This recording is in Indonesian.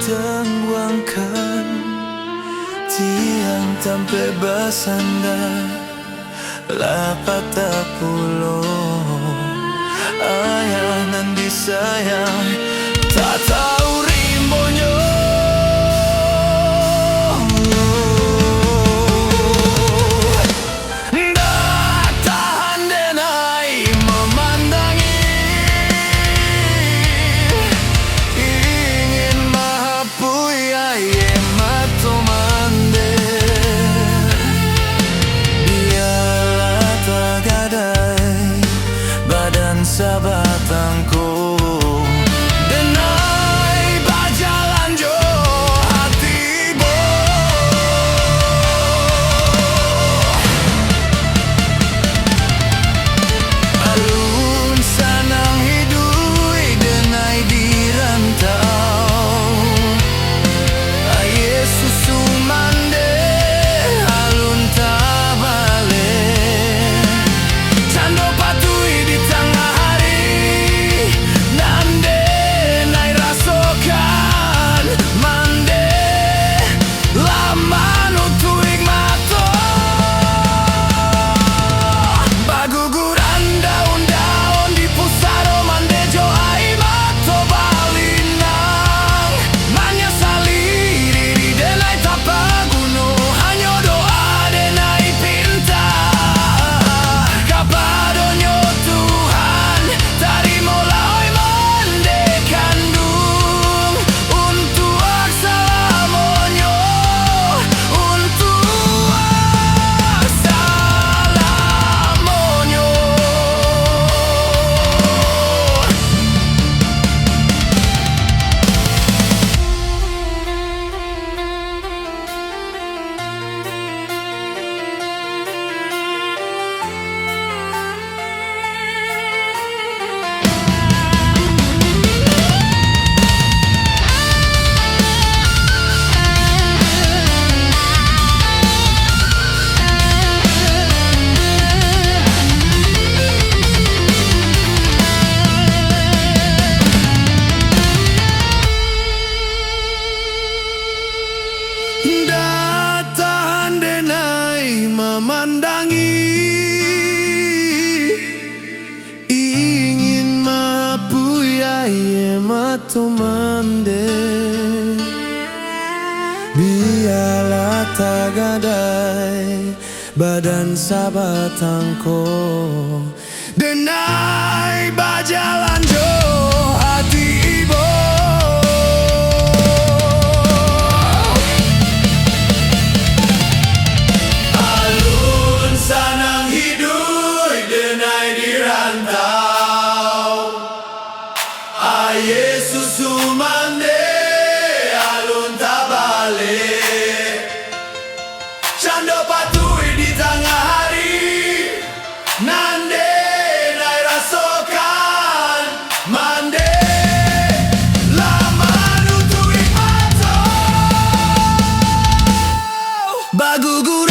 tengguangkan tiang sampai bersandar lapat tak pulau ayah nan disayang tak tahu rimbonyo. Sabatangku denai bajalan jo hati bo alun sanang hidui denai dirantau Yesus sumande alun tabale cando patui di tengah datang denai memandangi ingin mapuyai matu mande biarlah tagadai badan sabatangko denai bajalan jo hati ibo Yesus sumande alun tabale cando patui di tengah hari nande nai rasokan mande lama nutui mato bagugur